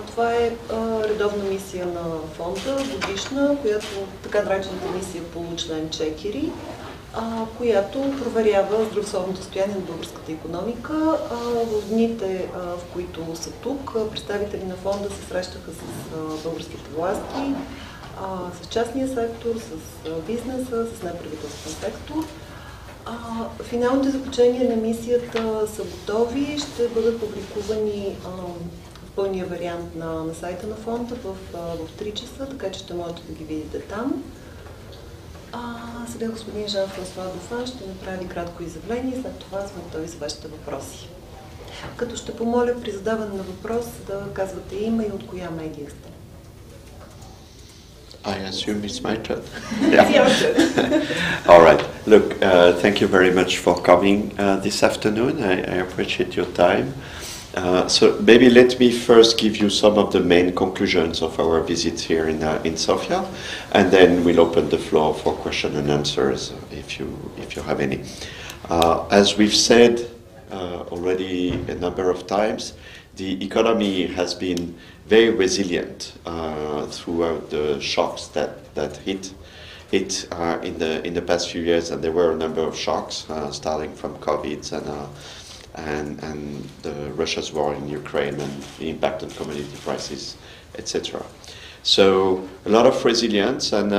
Това е редовна мисия на фонда, годишна, която така наречената мисия по член 4, която проверява здравословното състояние на българската икономика. В дните, в които са тук, представители на фонда се срещаха с българските власти, с частния сектор, с бизнеса, с неправителствен сектор. Финалните заключения на мисията са готови, ще бъдат публикувани в пълния вариант на сайта на фонда в 3 часа, така че ще можете да ги видите там. Сега господин Жан-Франсоа Дофен ще направи кратко изявление, след това сме готови за вашите въпроси. Като ще помоля при задаване на въпрос да казвате име и от коя медия сте. I assume it's my turn. Yeah. All right. Look, thank you very much for coming this afternoon. I appreciate your time. So maybe let me first give you some of the main conclusions of our visit here in Sofia, and then we'll open the floor for question and answers if you have any. As we've said already a number of times, the economy has been very resilient throughout the shocks that hit in the past few years, and there were a number of shocks starting from COVID and the Russia's war in Ukraine and the impact on commodity prices, etc. So a lot of resilience, and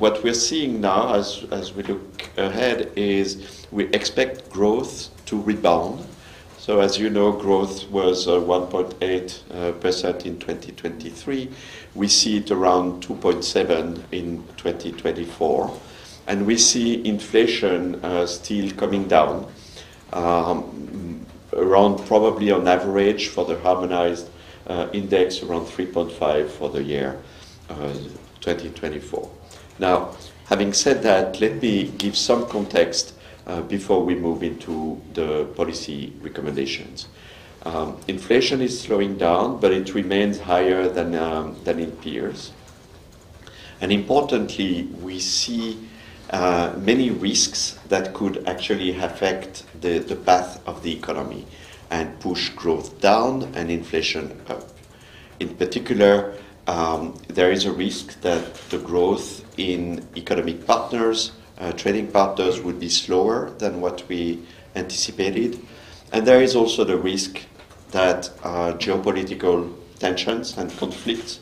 what we're seeing now as we look ahead is we expect growth to rebound. So as you know, growth was 1.8% in 2023. We see it around 2.7% in 2024. And we see inflation still coming down, around probably on average for the harmonized index around 3.5 for the year 2024. Now, having said that, let me give some context before we move into the policy recommendations. Inflation is slowing down, but it remains higher than in peers. And importantly, we see many risks that could actually affect the path of the economy and push growth down and inflation up. In particular, there is a risk that the growth in economic partners, trading partners, would be slower than what we anticipated. And there is also the risk that geopolitical tensions and conflicts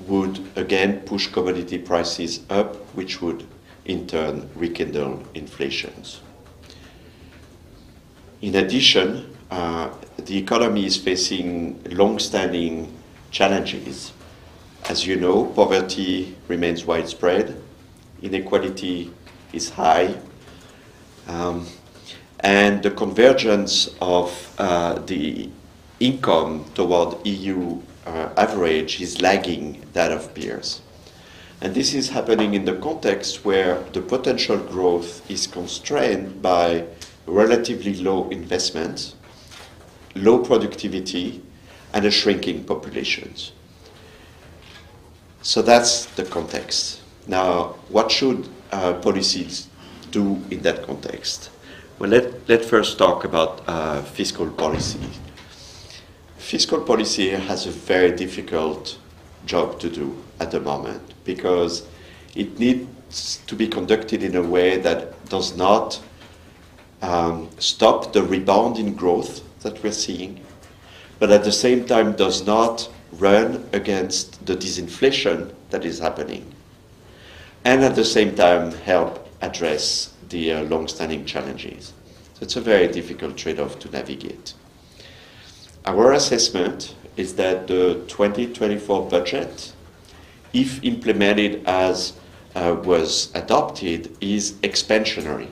would again push commodity prices up, which would in turn rekindle inflations. In addition, the economy is facing long-standing challenges. As you know, poverty remains widespread, inequality is high, and the convergence of the income toward EU average is lagging that of peers. And this is happening in the context where the potential growth is constrained by relatively low investments, low productivity, and a shrinking populations. So that's the context. Now, what should policies do in that context? Well, let's first talk about fiscal policy. Fiscal policy has a very difficult job to do at the moment because it needs to be conducted in a way that does not stop the rebound in growth that we're seeing, but at the same time does not run against the disinflation that is happening, and at the same time help address the long-standing challenges. So it's a very difficult trade-off to navigate. Our assessment is that the 2024 budget, if implemented as was adopted, is expansionary,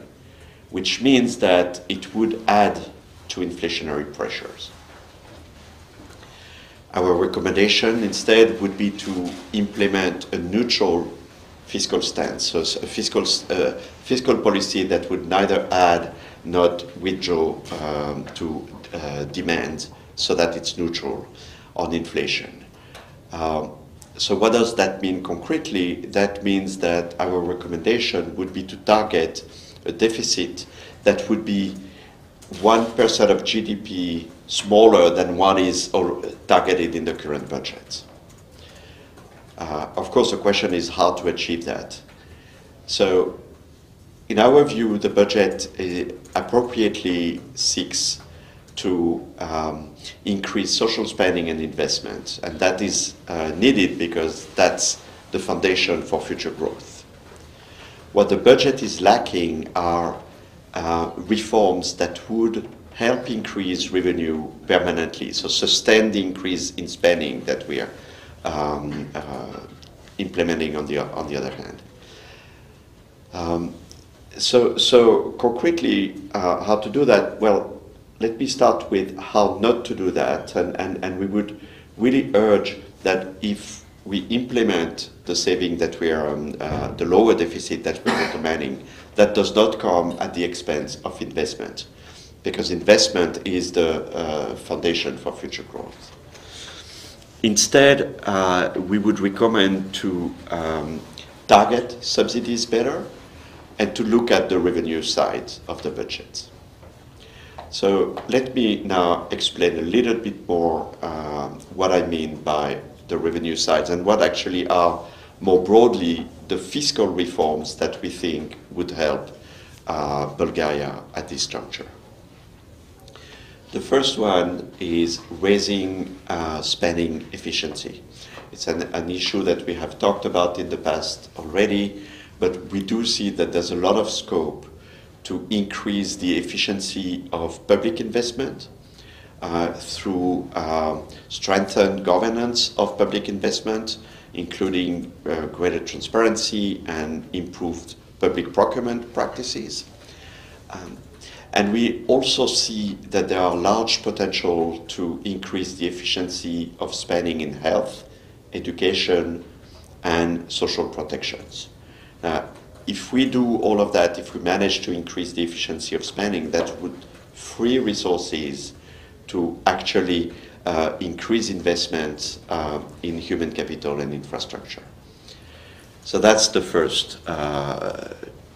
which means that it would add to inflationary pressures. Our recommendation instead would be to implement a neutral fiscal stance, so a fiscal policy that would neither add nor withdraw to demand, so that it's neutral on inflation. So what does that mean concretely? That means that our recommendation would be to target a deficit that would be 1% of GDP smaller than what is targeted in the current budget. Of course, the question is how to achieve that. So, in our view, the budget appropriately seeks to increase social spending and investment, and that is needed because that's the foundation for future growth. What the budget is lacking are reforms that would help increase revenue permanently, so sustain the increase in spending that we are implementing on the other hand. So concretely, how to do that? Well, let me start with how not to do that, and we would really urge that if we implement the saving that we are, the lower deficit that we're recommending, that does not come at the expense of investment, because investment is the foundation for future growth. Instead, we would recommend to target subsidies better and to look at the revenue side of the budget. So let me now explain a little bit more what I mean by the revenue sides and what actually are more broadly the fiscal reforms that we think would help Bulgaria at this juncture. The first one is raising spending efficiency. It's an issue that we have talked about in the past already, but we do see that there's a lot of scope to increase the efficiency of public investment through strengthened governance of public investment, including greater transparency and improved public procurement practices. And we also see that there are large potential to increase the efficiency of spending in health, education, and social protections. If we do all of that, if we manage to increase the efficiency of spending, that would free resources to actually increase investments in human capital and infrastructure. So that's the first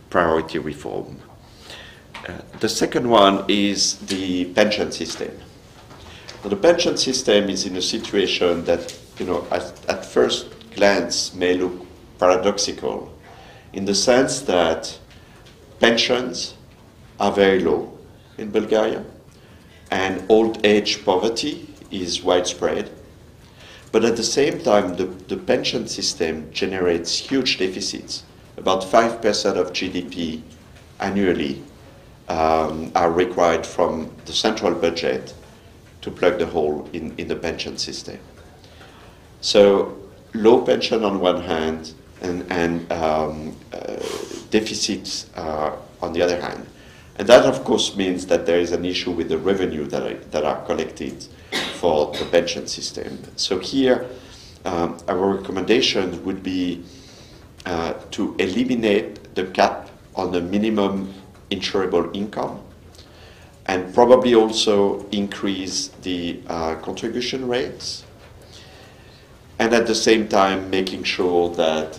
priority reform. The second one is the pension system. So the pension system is in a situation that, at first glance may look paradoxical, in the sense that pensions are very low in Bulgaria and old age poverty is widespread. But at the same time, the pension system generates huge deficits. About 5% of GDP annually are required from the central budget to plug the hole in the pension system. So low pension on one hand and deficits on the other hand. And that, of course, means that there is an issue with the revenue that are collected for the pension system. So here, our recommendation would be to eliminate the cap on the minimum insurable income and probably also increase the contribution rates, and at the same time making sure that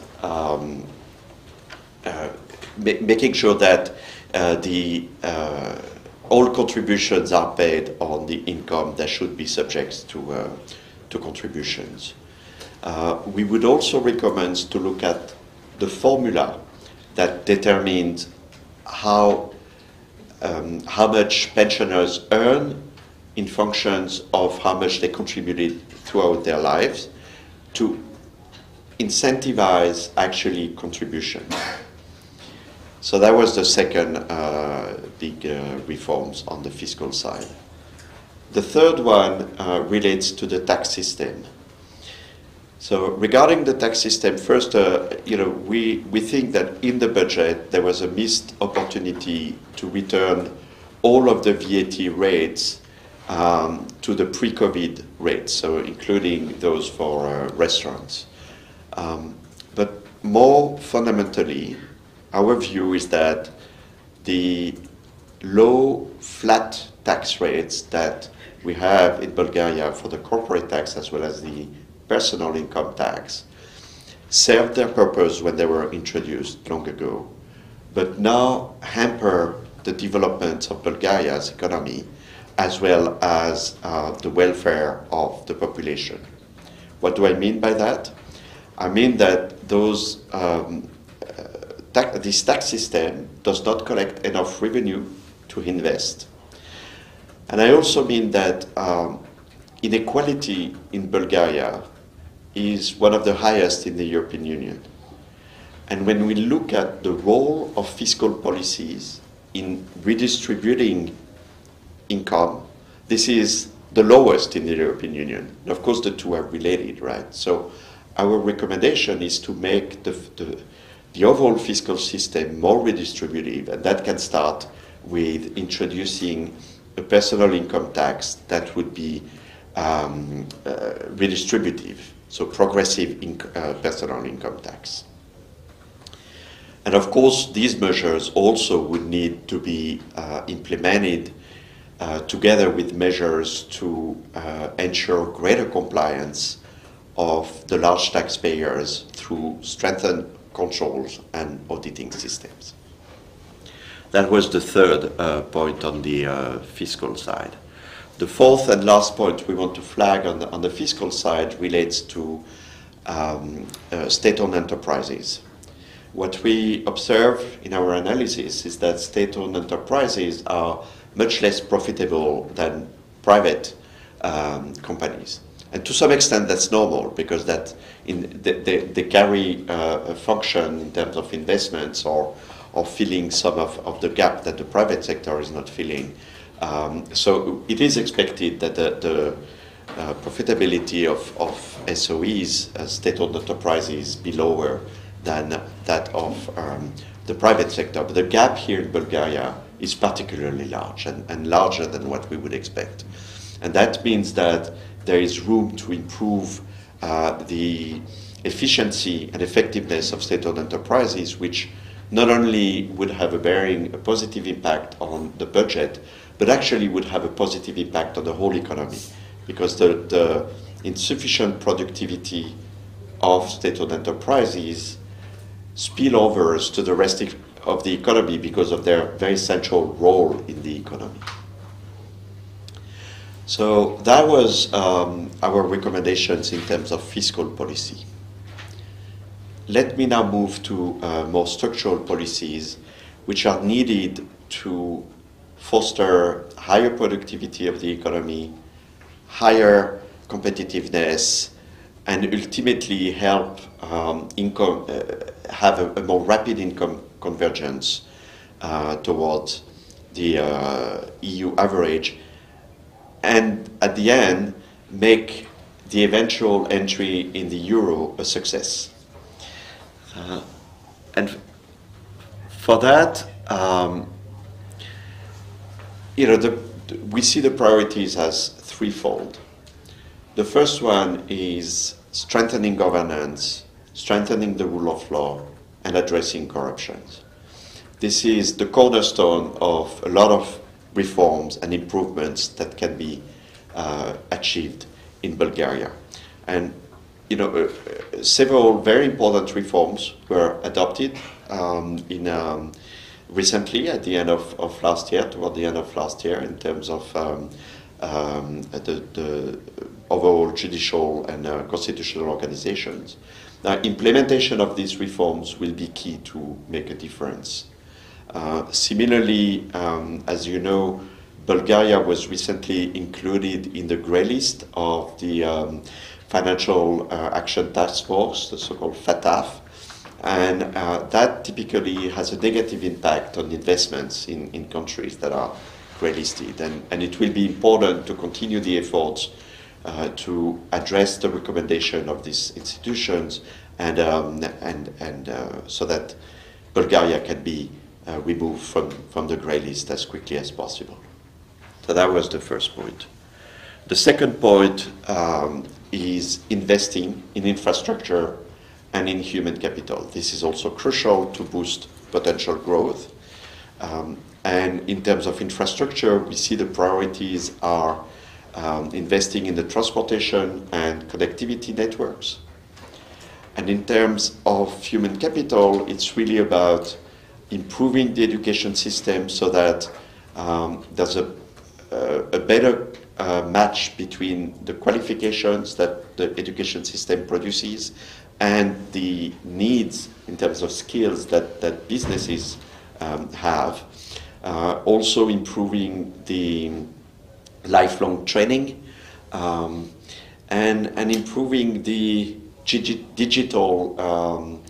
all contributions are paid on the income that should be subject to contributions. We would also recommend to look at the formula that determines how much pensioners earn in functions of how much they contributed throughout their lives to incentivize actually contribution. So that was the second big reforms on the fiscal side. The third one relates to the tax system. So regarding the tax system, first, we think that in the budget there was a missed opportunity to return all of the VAT rates to the pre-COVID rates, so including those for restaurants. But more fundamentally, our view is that the low flat tax rates that we have in Bulgaria for the corporate tax as well as the personal income tax served their purpose when they were introduced long ago, but now hamper the development of Bulgaria's economy as well as the welfare of the population. What do I mean by that? I mean that this tax system does not collect enough revenue to invest. And I also mean that inequality in Bulgaria is one of the highest in the European Union. And when we look at the role of fiscal policies in redistributing income, this is the lowest in the European Union. And of course, the two are related, right? So our recommendation is to make the overall fiscal system more redistributive, and that can start with introducing a personal income tax that would be redistributive, so progressive personal income tax. And of course, these measures also would need to be implemented together with measures to ensure greater compliance of the large taxpayers through strengthened controls and auditing systems. That was the third point on the fiscal side. The fourth and last point we want to flag on the fiscal side relates to state-owned enterprises. What we observe in our analysis is that state-owned enterprises are much less profitable than private companies. And to some extent that's normal, because they carry a function in terms of investments or filling some of the gap that the private sector is not filling. So it is expected that the profitability of SOEs, state-owned enterprises, be lower than that of the private sector. But the gap here in Bulgaria is particularly large and larger than what we would expect. And that means that there is room to improve the efficiency and effectiveness of state-owned enterprises, which not only would have a positive impact on the budget, but actually would have a positive impact on the whole economy, because the insufficient productivity of state-owned enterprises spillovers to the rest of the economy because of their very central role in the economy. So that was our recommendations in terms of fiscal policy. Let me now move to more structural policies which are needed to foster higher productivity of the economy, higher competitiveness, and ultimately help have a more rapid income convergence towards the EU average, and at the end make the eventual entry in the euro a success. And for that, we see the priorities as threefold. The first one is strengthening governance, strengthening the rule of law, and addressing corruption. This is the cornerstone of a lot of reforms and improvements that can be achieved in Bulgaria. And several very important reforms were adopted recently at the end of last year, toward the end of last year, in terms of the overall judicial and constitutional organizations. Now, implementation of these reforms will be key to make a difference. Similarly, as you know, Bulgaria was recently included in the grey list of the Financial Action Task Force, the so-called FATF, and that typically has a negative impact on investments in countries that are grey listed. And it will be important to continue the efforts to address the recommendation of these institutions and so that Bulgaria can be removed from the grey list as quickly as possible. So that was the first point. The second point is investing in infrastructure and in human capital. This is also crucial to boost potential growth. And in terms of infrastructure, we see the priorities are investing in the transportation and connectivity networks. And in terms of human capital, it's really about improving the education system so that there's a better match between the qualifications that the education system produces and the needs in terms of skills that businesses have. Also improving the lifelong training and improving the digital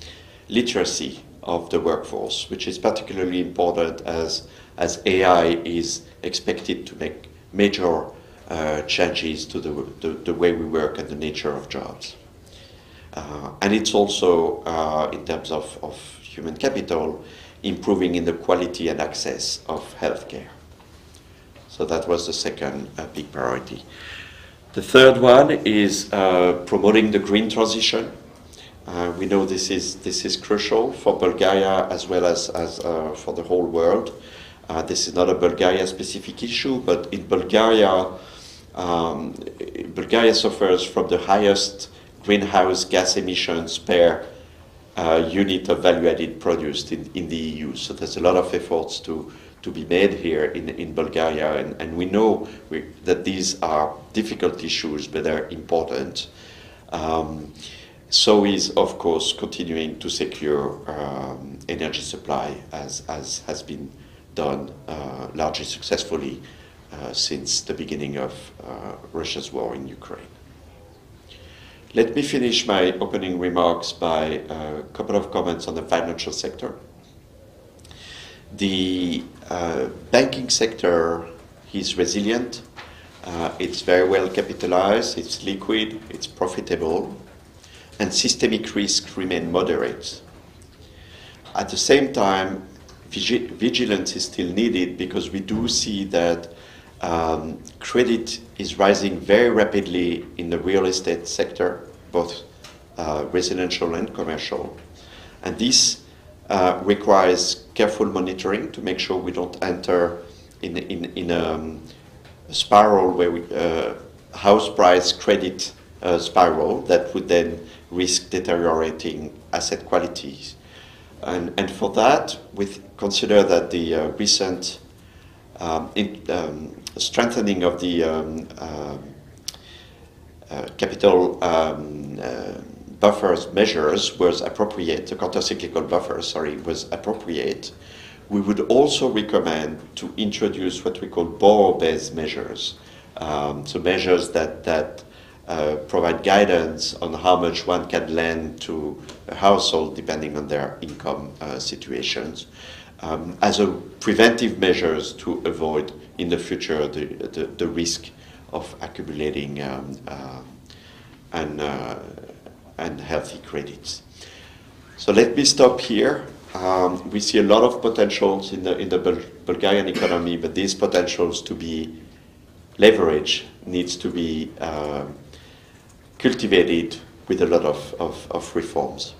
literacy of the workforce, which is particularly important as AI is expected to make major changes to the way we work and the nature of jobs. And it's also, in terms of human capital, improving in the quality and access of healthcare. So that was the second big priority. The third one is promoting the green transition. We know this is crucial for Bulgaria as well as for the whole world. This is not a Bulgaria-specific issue, but in Bulgaria, Bulgaria suffers from the highest greenhouse gas emissions per unit of value-added produced in the EU. So there's a lot of efforts to be made here in Bulgaria, and we know that these are difficult issues, but they're important. So is, of course, continuing to secure energy supply as has been done largely successfully since the beginning of Russia's war in Ukraine. Let me finish my opening remarks by a couple of comments on the financial sector. The banking sector is resilient, it's very well capitalized, it's liquid, it's profitable, and systemic risks remain moderate. At the same time, vigilance is still needed because we do see that credit is rising very rapidly in the real estate sector, both residential and commercial. And this requires careful monitoring to make sure we don't enter in a spiral where we, house price credit spiral that would then risk deteriorating asset qualities. And for that, we consider that the recent strengthening of the capital buffers measures was appropriate, the countercyclical buffer, was appropriate. We would also recommend to introduce what we call borrower-based measures, so measures that provide guidance on how much one can lend to a household depending on their income situations, as a preventive measures to avoid in the future the risk of accumulating unhealthy credits. So let me stop here. We see a lot of potentials in the Bulgarian economy, but these potentials to be leveraged needs to be cultivated with a lot of reforms.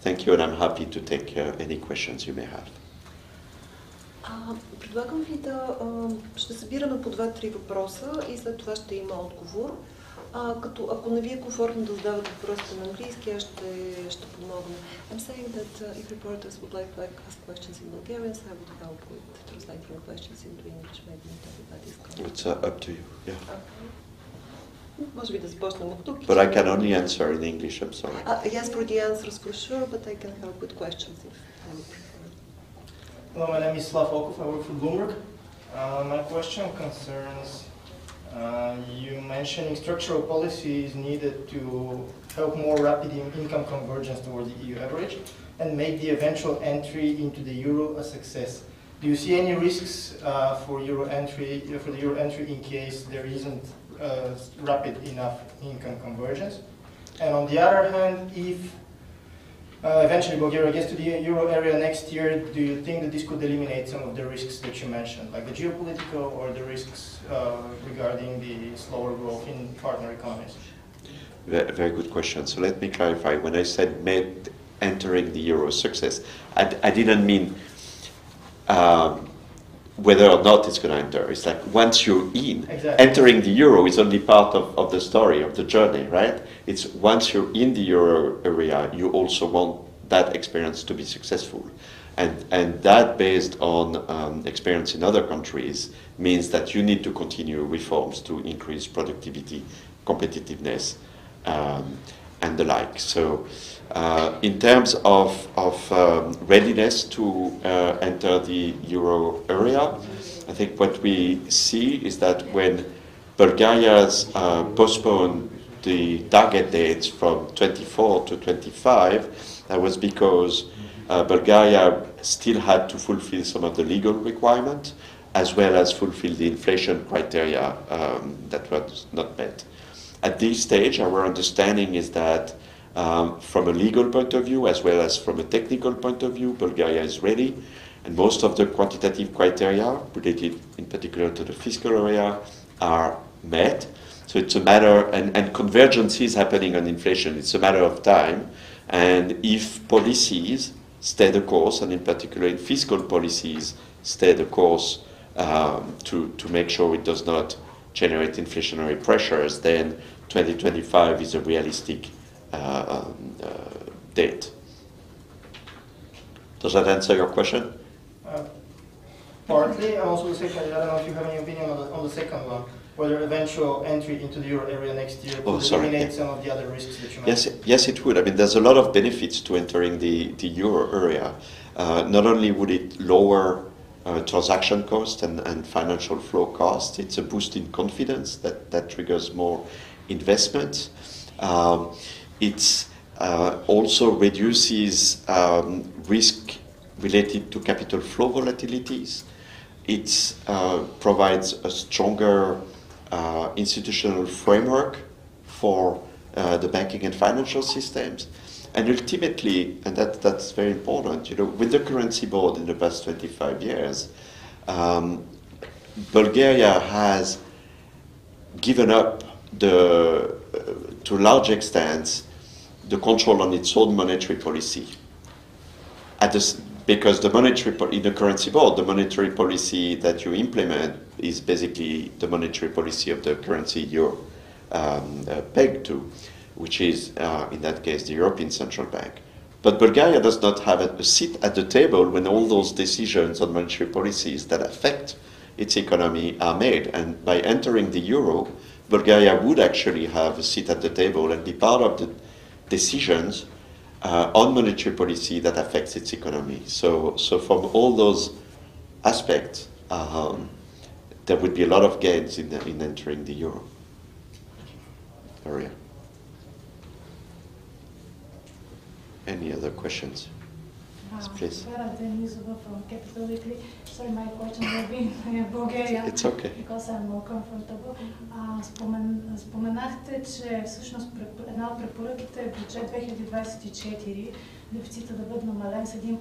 Thank you, and I'm happy to take any questions you may have. Предлагам ви ще събираме по 2-3 въпроса и след това ще има отговор. Като ако не ви е комфортно да задавате въпросите на английски, аз ще помогна. I'm saying that if reporters would like to ask questions in Bulgarian, I would help with translating the questions into English. Maybe not everybody is comfortable. It's up to you. Yeah. Може би да започнем от тук. But I can only answer in English, I'm sorry. Yes, for the answers for sure, but I can help with questions if I would prefer. Hello, my name is Slav Okov. I work for Bloomberg. My question concerns you mentioning structural policy is needed to help more rapid income convergence toward the EU average and make the eventual entry into the euro a success. Do you see any risks for the euro entry in case there isn't rapid enough income convergence? And on the other hand, if eventually Bulgaria gets to the euro area next year, do you think that this could eliminate some of the risks that you mentioned, like the geopolitical or the risks regarding the slower growth in partner economies? Very good question. So let me clarify. When I said entering the euro success, I didn't mean whether or not it's going to enter. It's like once you're in, exactly. Entering the euro is only part of the story, of the journey, right? It's once you're in the euro area, you also want that experience to be successful. And that, based on experience in other countries, means that you need to continue reforms to increase productivity, competitiveness, and the like. So in terms of readiness to enter the euro area, I think what we see is that when Bulgaria's postponed the target dates from 24 to 25, that was because Bulgaria still had to fulfill some of the legal requirements, as well as fulfill the inflation criteria that was not met. At this stage, our understanding is that from a legal point of view, as well as from a technical point of view, Bulgaria is ready, and most of the quantitative criteria related in particular to the fiscal area are met. So it's a matter, and convergence is happening on inflation, it's a matter of time, and if policies stay the course, and in particular in fiscal policies stay the course to make sure it does not generate inflationary pressures, then 2025 is a realistic date. Does that answer your question? Partly, and also the second, I don't know if you have any opinion on the second one, whether eventual entry into the euro area next year could eliminate some of the other risks that you mentioned. Yes, it would. I mean, there's a lot of benefits to entering the euro area. Not only would it lower transaction costs and financial flow costs, it's a boost in confidence that triggers more investment. It also reduces risk related to capital flow volatilities. It provides a stronger institutional framework for the banking and financial systems. And ultimately, and that's very important, with the currency board in the past 25 years, Bulgaria has given up to a large extent the control on its own monetary policy. Because the in the currency board, the monetary policy that you implement is basically the monetary policy of the currency you're pegged to, which is, in that case, the European Central Bank. But Bulgaria does not have a seat at the table when all those decisions on monetary policies that affect its economy are made. And by entering the euro, Bulgaria would actually have a seat at the table and be part of the decisions on monetary policy that affects its economy. So from all those aspects, there would be a lot of gains in entering the euro area. Any other questions? Please. From Capitality. Sorry, my question will be in Bulgaria. It's okay. Because I'm more comfortable. Споменахте, че всъщност една от препоръките е бюджет 2024, дефицита да бъде намален с 1%,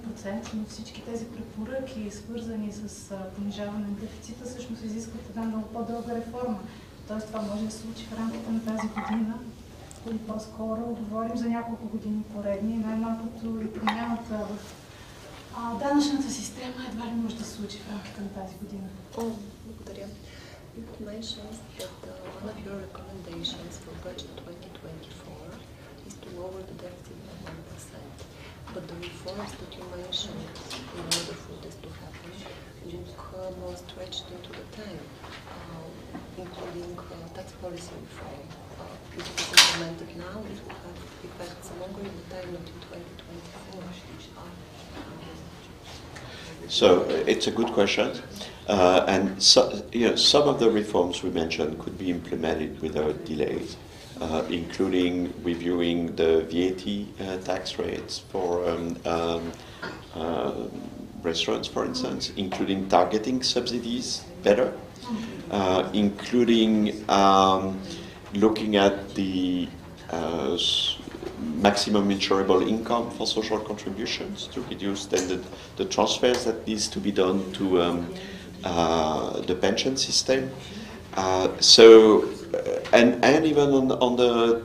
но всички тези препоръки, свързани с понижаване на дефицита, всъщност изискват една много по-дълга реформа. Тоест това може да се случи в рамките на тази година. Или по-скоро говорим за няколко години поредни. Най-малкото и промяната в данъчната система едва ли може да се случи в рамките на тази година. Благодаря. You mentioned that one of your recommendations for budget 2024 is to lower the deficit by 1%. But the reforms that you mentioned in order for this to happen look more stretched into the time, including tax policy reform. If it is implemented now, it will have effects longer in the time, not in 2024. So it's a good question, and some of the reforms we mentioned could be implemented without delays, including reviewing the VAT tax rates for restaurants, for instance, including targeting subsidies better, including looking at the maximum insurable income for social contributions to reduce then the transfers that needs to be done to the pension system. And even on the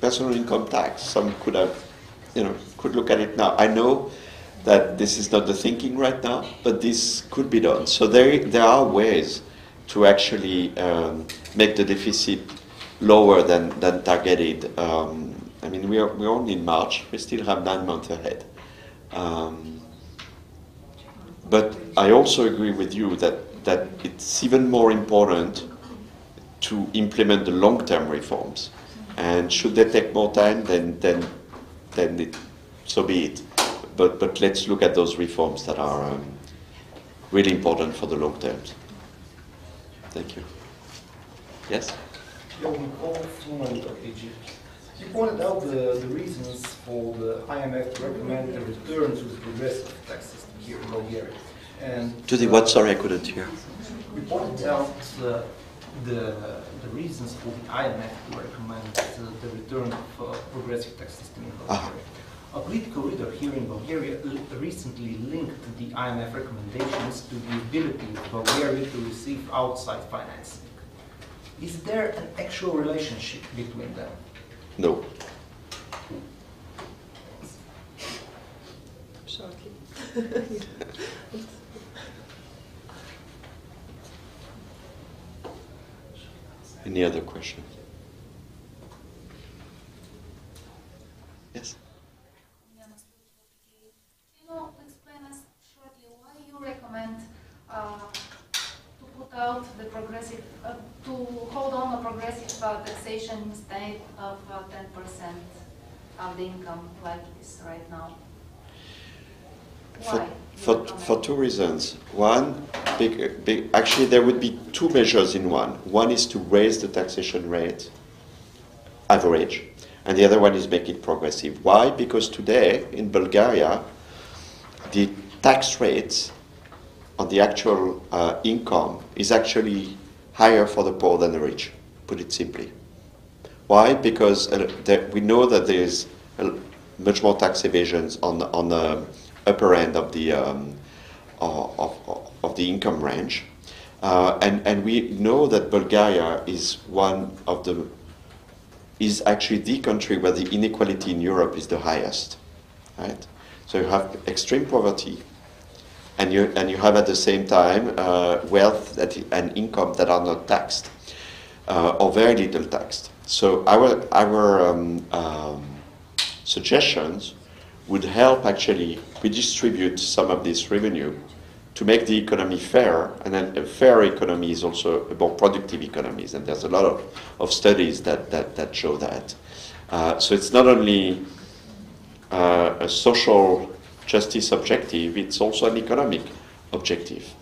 personal income tax, some could look at it now. I know that this is not the thinking right now, but this could be done. So there are ways to actually make the deficit lower than targeted. I mean, we're only in March. We still have 9 months ahead. But I also agree with you that it's even more important to implement the long-term reforms. And should they take more time, then so be it. But let's look at those reforms that are really important for the long term. Thank you. Yes? You pointed out the reasons for the IMF to recommend the return to the progressive tax system here in Bulgaria. And To the what? Sorry, I couldn't hear. you pointed out the reasons for the IMF to recommend the return of progressive tax system in Bulgaria. A political leader here in Bulgaria recently linked the IMF recommendations to the ability of Bulgaria to receive outside financing. Is there an actual relationship between them? No. Shortly. Any other questions? Yes? Can you explain us shortly why you recommend to put out the progressive, to hold on a progressive taxation instead of 10% of the income like it is right now? Why? For two reasons. One, actually there would be two measures in one. One is to raise the taxation rate, average, and the other one is make it progressive. Why? Because today in Bulgaria, the tax rates on the actual income is actually higher for the poor than the rich, put it simply. Why? Because we know that there is much more tax evasions on the upper end of the income range, and we know that Bulgaria is is actually the country where the inequality in Europe is the highest, right? So you have extreme poverty, and you have at the same time wealth and income that are not taxed or very little taxed. So our suggestions would help actually redistribute some of this revenue to make the economy fair, and then a fair economy is also about productive economies, and there's a lot of studies that show that. So it's not only a social justice objective, it's also an economic objective.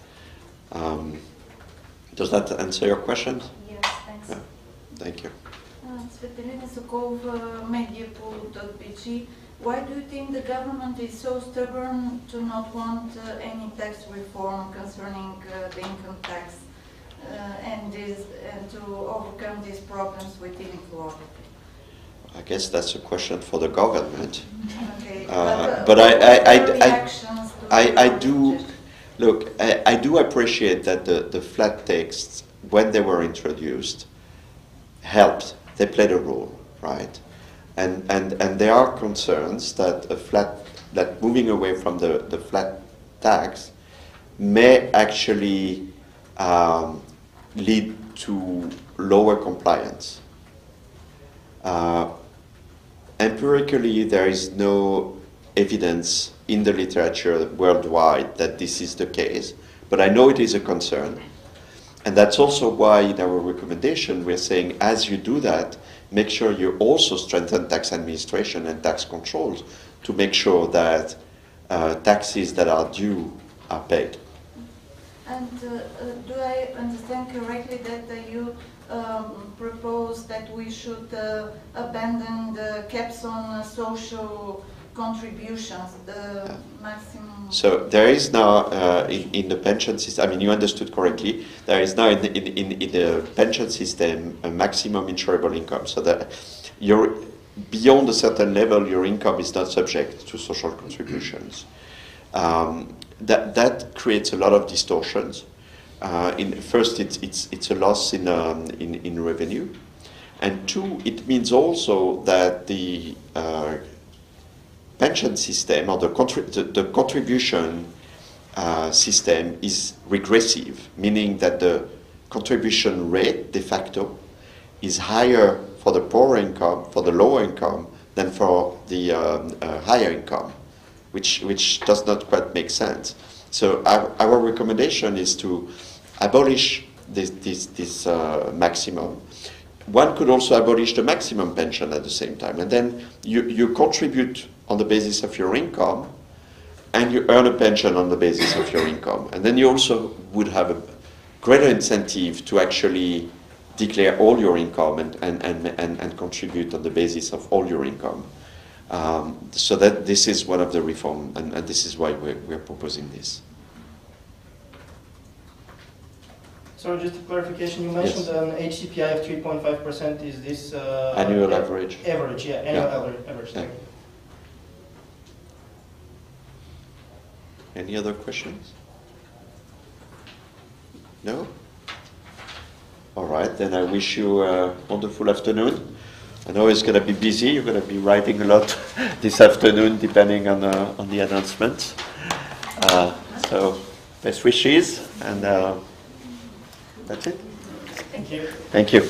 Does that answer your question? Yes, thanks. Yeah. Thank you. Светелина Соколова, Media Pool.bg. Why do you think the government is so stubborn to not want any tax reform concerning the income tax and to overcome these problems with inequality? I guess that's a question for the government. Okay. But I do suggestion? look. I do appreciate that the flat texts, when they were introduced, helped. They played a role, right? And there are concerns that that moving away from the flat tax may actually lead to lower compliance. Empirically, there is no evidence in the literature worldwide that this is the case, but I know it is a concern. And that's also why in our recommendation we're saying, as you do that, make sure you also strengthen tax administration and tax controls to make sure that taxes that are due are paid. And do I understand correctly that you propose that we should abandon the caps on social contributions, the maximum? So there is now in the pension system, I mean, you understood correctly, there is now in the pension system a maximum insurable income, so that beyond a certain level your income is not subject to social contributions. That creates a lot of distortions. First, it's a loss in revenue, and two, it means also that the pension system or the contribution system is regressive, meaning that the contribution rate de facto is higher for the poorer income, for the lower income, than for the higher income, which does not quite make sense. So our recommendation is to abolish this maximum. One could also abolish the maximum pension at the same time, and then you contribute on the basis of your income, and you earn a pension on the basis of your income. And then you also would have a greater incentive to actually declare all your income and contribute on the basis of all your income. So that this is one of the reform, and this is why we're proposing this. So just a clarification, you mentioned an HCPI of 3.5%. Is this annual average? Average, yeah, annual average. Yeah. Any other questions? No? All right, then I wish you a wonderful afternoon. I know it's going to be busy. You're going to be writing a lot this afternoon, depending on the announcements. So, best wishes, and that's it. Thank you. Thank you.